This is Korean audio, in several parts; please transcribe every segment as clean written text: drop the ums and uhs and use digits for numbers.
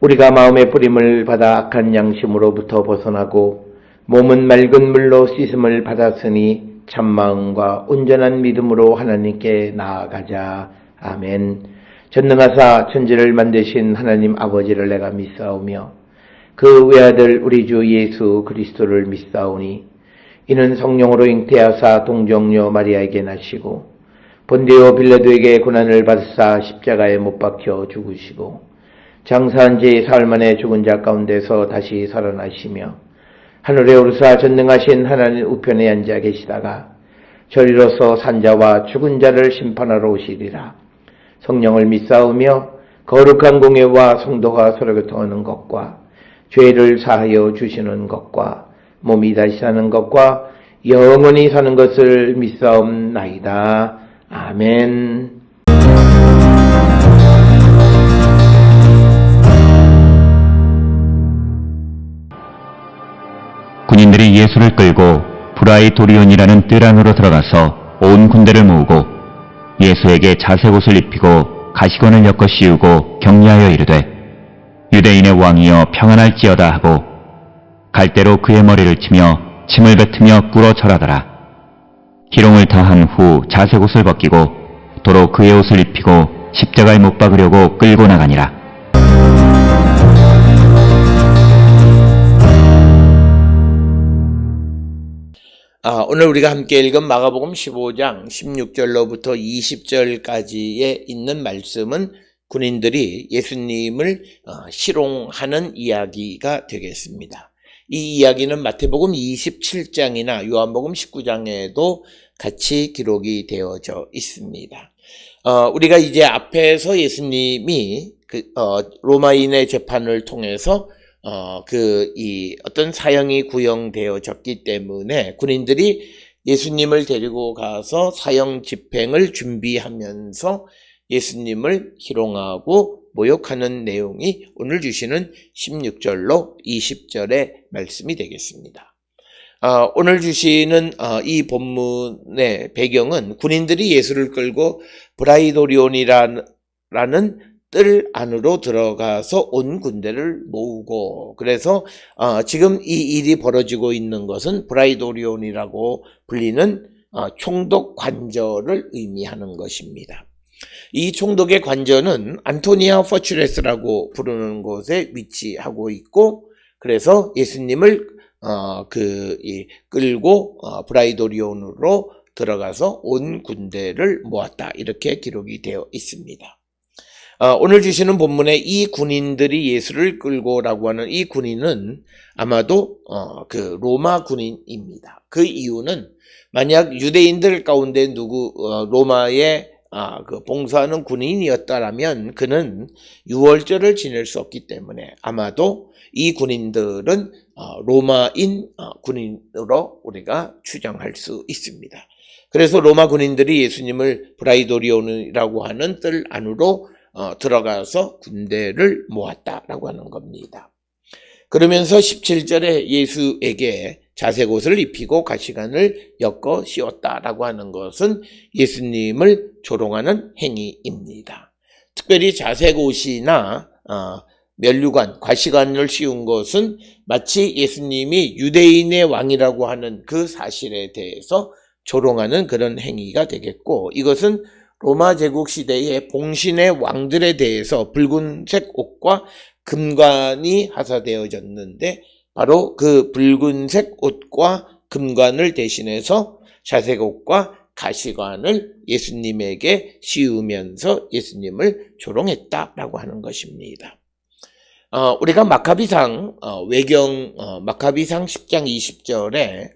우리가 마음의 뿌림을 받아 악한 양심으로부터 벗어나고 몸은 맑은 물로 씻음을 받았으니 참마음과 온전한 믿음으로 하나님께 나아가자. 아멘. 전능하사 천지를 만드신 하나님 아버지를 내가 믿사오며 그 외아들 우리 주 예수 그리스도를 믿사오니 이는 성령으로 잉태하사 동정녀 마리아에게 나시고 본디오 빌라도에게 고난을 받으사 십자가에 못 박혀 죽으시고 장사한 지 사흘 만에 죽은 자 가운데서 다시 살아나시며 하늘에 오르사 전능하신 하나님 우편에 앉아 계시다가 저리로서 산자와 죽은 자를 심판하러 오시리라. 성령을 믿사오며 거룩한 공예와 성도가 서로 교통하는 것과 죄를 사하여 주시는 것과 몸이 다시 사는 것과 영원히 사는 것을 믿사옵나이다. 아멘. 군인들이 예수를 끌고 브라이도리온이라는 뜰 안으로 들어가서 온 군대를 모으고 예수에게 자색 옷을 입히고 가시관을 엮어 씌우고 격려하여 이르되 유대인의 왕이여 평안할지어다 하고 갈대로 그의 머리를 치며 침을 뱉으며 꿇어 절하더라. 희롱을 다한 후 자색 옷을 벗기고 도로 그의 옷을 입히고 십자가에 못 박으려고 끌고 나가니라. 오늘 우리가 함께 읽은 마가복음 15장 16절로부터 20절까지에 있는 말씀은 군인들이 예수님을 희롱하는 이야기가 되겠습니다. 이 이야기는 마태복음 27장이나 요한복음 19장에도 같이 기록이 되어져 있습니다. 우리가 이제 앞에서 예수님이 로마인의 재판을 통해서 어떤 사형이 구형되어졌기 때문에 군인들이 예수님을 데리고 가서 사형 집행을 준비하면서 예수님을 희롱하고 모욕하는 내용이 오늘 주시는 16절로 20절의 말씀이 되겠습니다. 오늘 주시는 이 본문의 배경은 군인들이 예수를 끌고 브라이도리온이라는 뜰 안으로 들어가서 온 군대를 모으고, 그래서 지금 이 일이 벌어지고 있는 것은 브라이도리온이라고 불리는 총독 관저를 의미하는 것입니다. 이 총독의 관저는 안토니아 포츄레스라고 부르는 곳에 위치하고 있고, 그래서 예수님을 끌고 브라이도리온으로 들어가서 온 군대를 모았다, 이렇게 기록이 되어 있습니다. 오늘 주시는 본문에 이 군인들이 예수를 끌고라고 하는 이 군인은 아마도 로마 군인입니다. 그 이유는 만약 유대인들 가운데 로마에 봉사하는 군인이었다라면 그는 유월절을 지낼 수 없기 때문에 아마도 이 군인들은 로마인 군인으로 우리가 추정할 수 있습니다. 그래서 로마 군인들이 예수님을 브라이도리온이라고 하는 뜰 안으로 들어가서 군대를 모았다라고 하는 겁니다. 그러면서 17절에 예수에게 자색 옷을 입히고 가시관을 엮어 씌웠다라고 하는 것은 예수님을 조롱하는 행위입니다. 특별히 자색 옷이나 면류관, 가시관을 씌운 것은 마치 예수님이 유대인의 왕이라고 하는 그 사실에 대해서 조롱하는 그런 행위가 되겠고, 이것은 로마 제국 시대의 봉신의 왕들에 대해서 붉은색 옷과 금관이 하사되어졌는데 바로 그 붉은색 옷과 금관을 대신해서 자색 옷과 가시관을 예수님에게 씌우면서 예수님을 조롱했다라고 하는 것입니다. 우리가 마카비상 마카비상 10장 20절에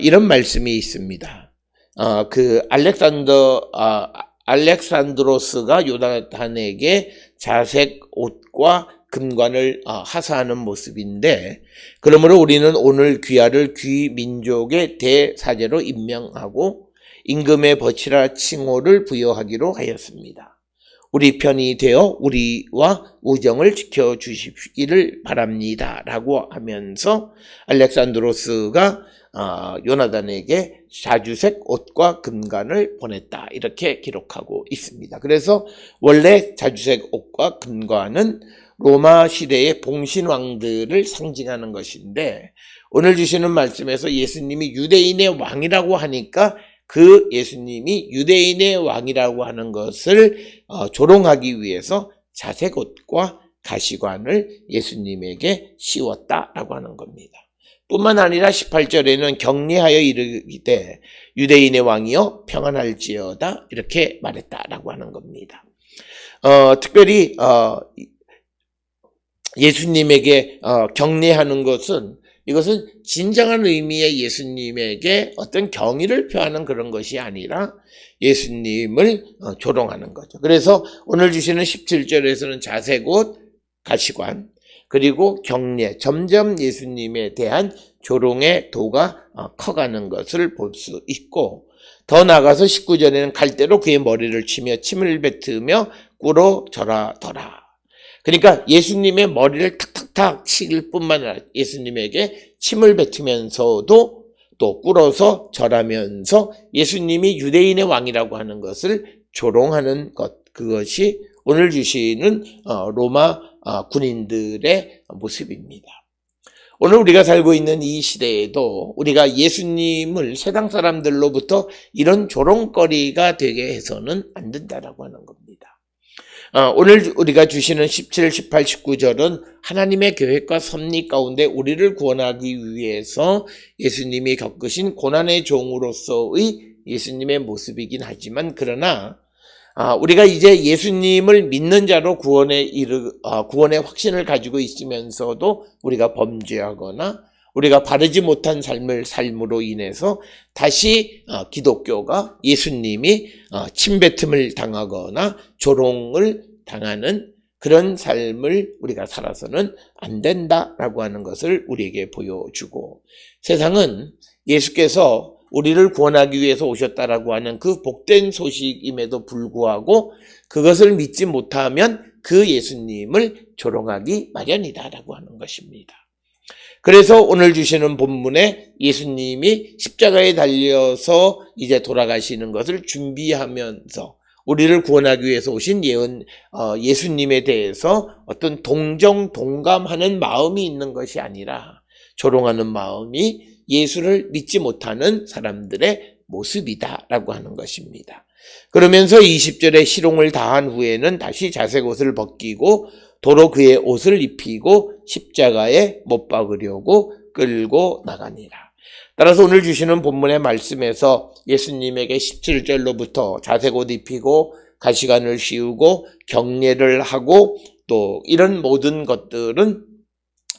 이런 말씀이 있습니다. 알렉산드로스가 요나단에게 자색 옷과 금관을 하사하는 모습인데, 그러므로 우리는 오늘 귀하를 귀민족의 대사제로 임명하고 임금의 버치라 칭호를 부여하기로 하였습니다. 우리 편이 되어 우리와 우정을 지켜주시기를 바랍니다 라고 하면서 알렉산드로스가 요나단에게 자주색 옷과 금관을 보냈다, 이렇게 기록하고 있습니다. 그래서 원래 자주색 옷과 금관은 로마 시대의 봉신왕들을 상징하는 것인데, 오늘 주시는 말씀에서 예수님이 유대인의 왕이라고 하니까 그 예수님이 유대인의 왕이라고 하는 것을 조롱하기 위해서 자색옷과 가시관을 예수님에게 씌웠다라고 하는 겁니다. 뿐만 아니라 18절에는 격려하여 이르기되 유대인의 왕이여 평안할지어다 이렇게 말했다라고 하는 겁니다. 특별히 예수님에게 격려하는 것은, 이것은 진정한 의미의 예수님에게 어떤 경의를 표하는 그런 것이 아니라 예수님을 조롱하는 거죠. 그래서 오늘 주시는 17절에서는 자색옷, 가시관, 그리고 격려, 점점 예수님에 대한 조롱의 도가 커가는 것을 볼 수 있고, 더 나아가서 19절에는 갈대로 그의 머리를 치며 침을 뱉으며 꿇어 절하더라. 그러니까 예수님의 머리를 탁탁탁 칠 뿐만 아니라 예수님에게 침을 뱉으면서도 또 꿇어서 절하면서 예수님이 유대인의 왕이라고 하는 것을 조롱하는 것, 그것이 오늘 주시는 로마 군인들의 모습입니다. 오늘 우리가 살고 있는 이 시대에도 우리가 예수님을 세상 사람들로부터 이런 조롱거리가 되게 해서는 안 된다라고 하는 겁니다. 오늘 우리가 주시는 17, 18, 19절은 하나님의 계획과 섭리 가운데 우리를 구원하기 위해서 예수님이 겪으신 고난의 종으로서의 예수님의 모습이긴 하지만, 그러나 우리가 이제 예수님을 믿는 자로 구원의 확신을 가지고 있으면서도 우리가 범죄하거나 우리가 바르지 못한 삶으로 인해서 다시 기독교가 예수님이 침뱉음을 당하거나 조롱을 당하는 그런 삶을 우리가 살아서는 안 된다라고 하는 것을 우리에게 보여주고, 세상은 예수께서 우리를 구원하기 위해서 오셨다라고 하는 그 복된 소식임에도 불구하고 그것을 믿지 못하면 그 예수님을 조롱하기 마련이다라고 하는 것입니다. 그래서 오늘 주시는 본문에 예수님이 십자가에 달려서 이제 돌아가시는 것을 준비하면서 우리를 구원하기 위해서 오신 예수님에 대해서 어떤 동정동감하는 마음이 있는 것이 아니라 조롱하는 마음이 예수를 믿지 못하는 사람들의 모습이다라고 하는 것입니다. 그러면서 20절에 희롱을 다한 후에는 다시 자색옷을 벗기고 도로 그의 옷을 입히고 십자가에 못 박으려고 끌고 나가니라. 따라서 오늘 주시는 본문의 말씀에서 예수님에게 17절로부터 자색옷 입히고 가시관을 씌우고 격려를 하고 또 이런 모든 것들은,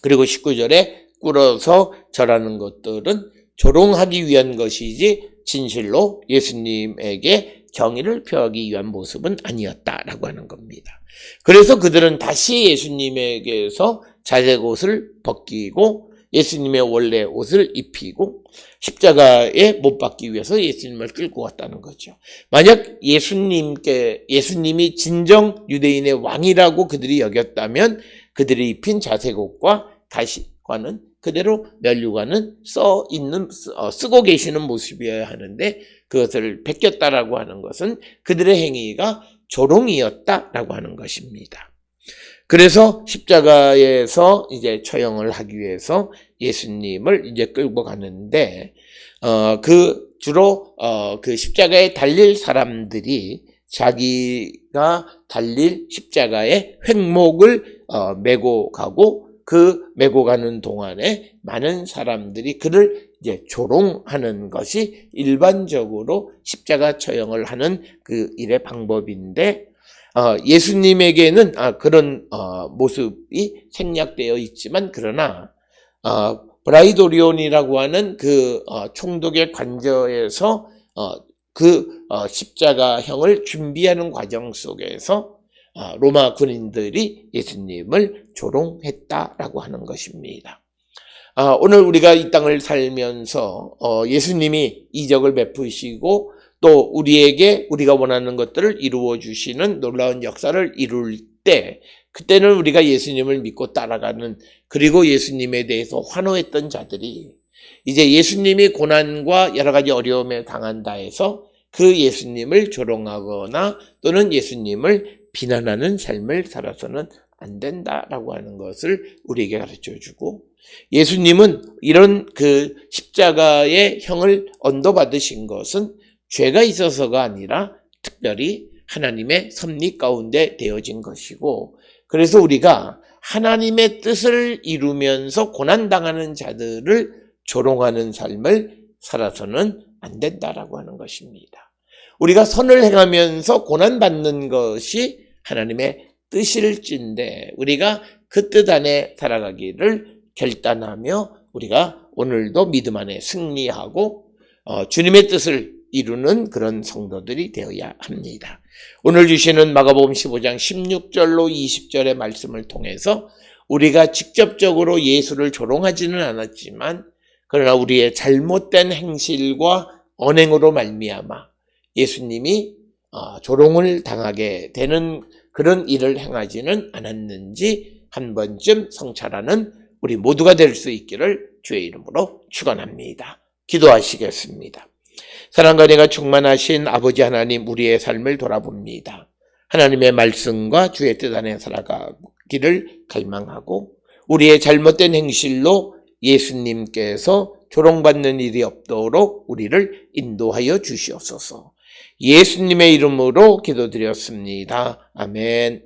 그리고 19절에 꿇어서 절하는 것들은 조롱하기 위한 것이지 진실로 예수님에게 경의를 표하기 위한 모습은 아니었다라고 하는 겁니다. 그래서 그들은 다시 예수님에게서 자색옷을 벗기고 예수님의 원래 옷을 입히고 십자가에 못 박기 위해서 예수님을 끌고 왔다는 거죠. 만약 예수님이 진정 유대인의 왕이라고 그들이 여겼다면 그들이 입힌 자색옷과 가시관은 그대로 면류관은 쓰고 계시는 모습이어야 하는데 그것을 베꼈다라고 하는 것은 그들의 행위가 조롱이었다라고 하는 것입니다. 그래서 십자가에서 이제 처형을 하기 위해서 예수님을 이제 끌고 가는데, 주로 그 십자가에 달릴 사람들이 자기가 달릴 십자가의 횡목을 메고 가고, 그 메고 가는 동안에 많은 사람들이 그를 이제 조롱하는 것이 일반적으로 십자가 처형을 하는 그 일의 방법인데, 예수님에게는 그런 모습이 생략되어 있지만, 그러나 브라이도리온이라고 하는 그 총독의 관저에서 십자가형을 준비하는 과정 속에서 로마 군인들이 예수님을 조롱했다라고 하는 것입니다. 오늘 우리가 이 땅을 살면서 예수님이 이적을 베푸시고 또 우리가 원하는 것들을 이루어 주시는 놀라운 역사를 이룰 때, 그때는 우리가 예수님을 믿고 따라가는, 그리고 예수님에 대해서 환호했던 자들이 이제 예수님이 고난과 여러 가지 어려움에 당한다 해서 그 예수님을 조롱하거나 또는 예수님을 비난하는 삶을 살아서는 안 된다라고 하는 것을 우리에게 가르쳐주고, 예수님은 이런 그 십자가의 형을 언도받으신 것은 죄가 있어서가 아니라 특별히 하나님의 섭리 가운데 되어진 것이고, 그래서 우리가 하나님의 뜻을 이루면서 고난당하는 자들을 조롱하는 삶을 살아서는 안 된다라고 하는 것입니다. 우리가 선을 행하면서 고난받는 것이 하나님의 뜻일진데, 우리가 그 뜻 안에 살아가기를 결단하며 우리가 오늘도 믿음 안에 승리하고 주님의 뜻을 이루는 그런 성도들이 되어야 합니다. 오늘 주시는 마가복음 15장 16절로 20절의 말씀을 통해서 우리가 직접적으로 예수를 조롱하지는 않았지만, 그러나 우리의 잘못된 행실과 언행으로 말미암아 예수님이 조롱을 당하게 되는 그런 일을 행하지는 않았는지 한 번쯤 성찰하는 우리 모두가 될 수 있기를 주의 이름으로 축원합니다. 기도하시겠습니다. 사랑과 은혜가 충만하신 아버지 하나님, 우리의 삶을 돌아봅니다. 하나님의 말씀과 주의 뜻 안에 살아가기를 갈망하고, 우리의 잘못된 행실로 예수님께서 조롱받는 일이 없도록 우리를 인도하여 주시옵소서. 예수님의 이름으로 기도드렸습니다. 아멘.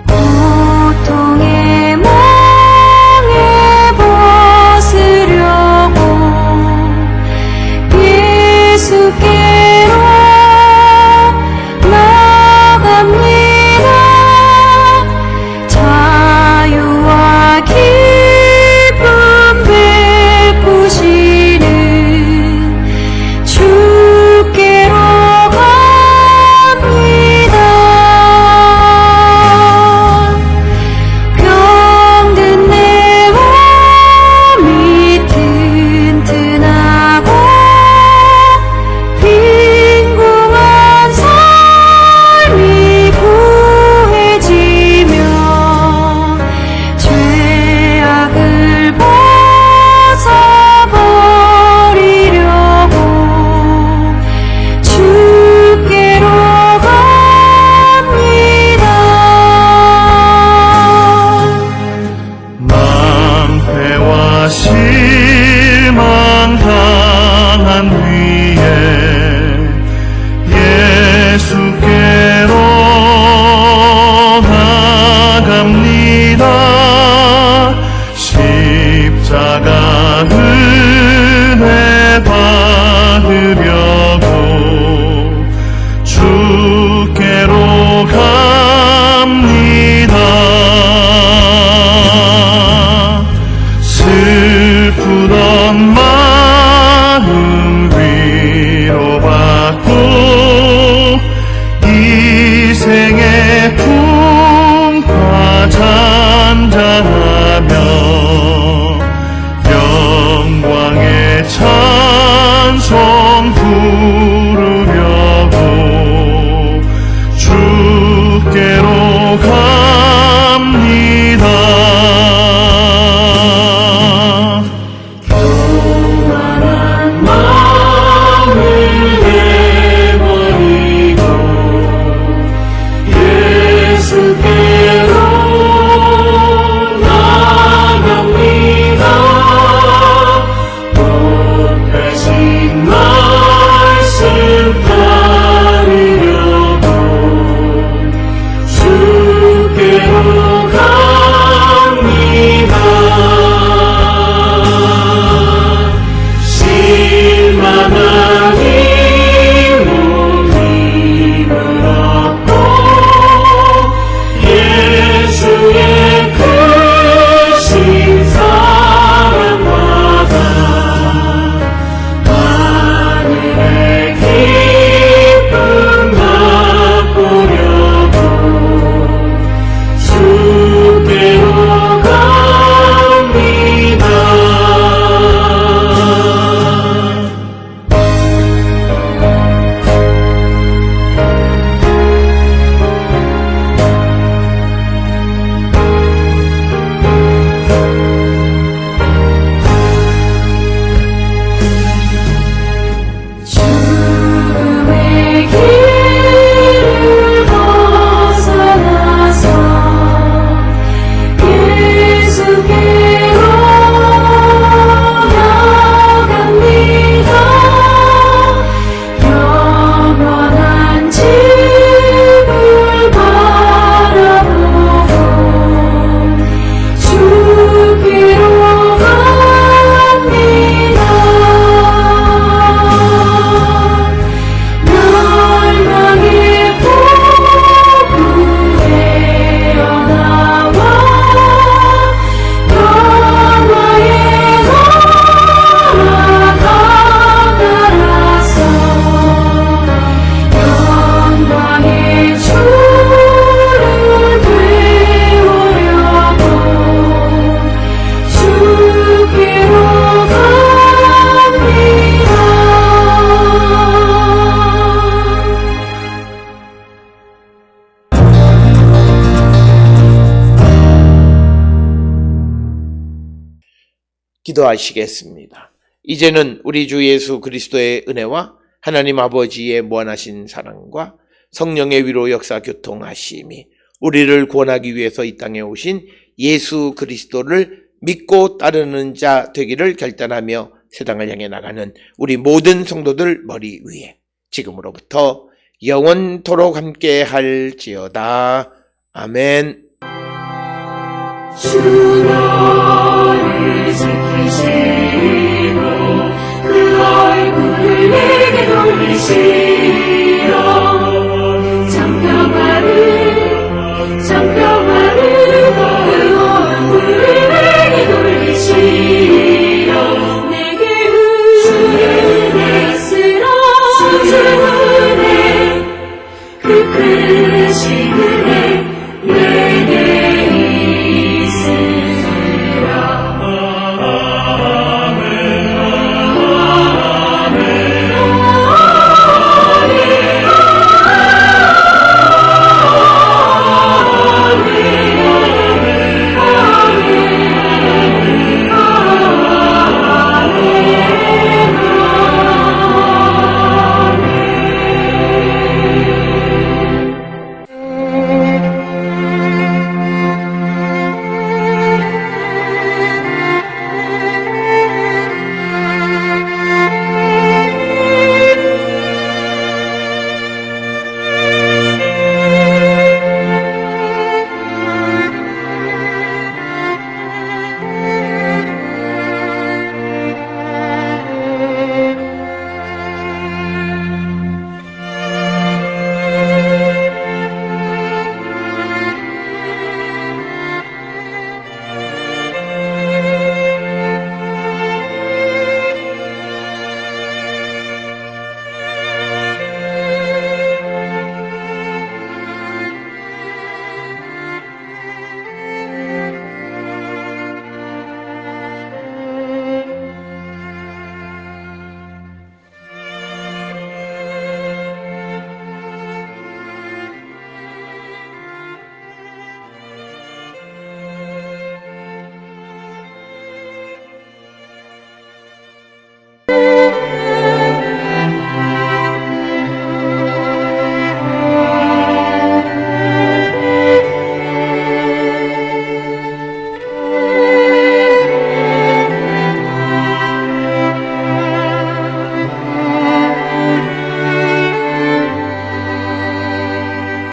고통의 멍에 벗으려고 예수께로 나갑니다. 자유와 기쁨 베푸시는 주께로 갑니다. 병든 내 몸이 튼튼하고 빈궁한 삶이 구해지며 죄악을 벗어버리려고 주께로 갑니다. 낭패와 실망 당한 뒤에 예수께로 나갑니다. 십자가 은혜 받으려고 주께로 갑니다. 슬프던 마음 위로받고 이 생의 풍파 잔잔하며 영광의 찬송 부르려고 주께로 갑니다. 교만한 마음을 내버리고 예수께로 기도하시겠습니다. 이제는 우리 주 예수 그리스도의 은혜와 하나님 아버지의 무한하신 사랑과 성령의 위로 역사 교통하심이 우리를 구원하기 위해서 이 땅에 오신 예수 그리스도를 믿고 따르는 자 되기를 결단하며 세상을 향해 나가는 우리 모든 성도들 머리 위에 지금으로부터 영원토록 함께 할지어다. 아멘. 주 너를 지키시고 그 얼굴을 내게 돌리시고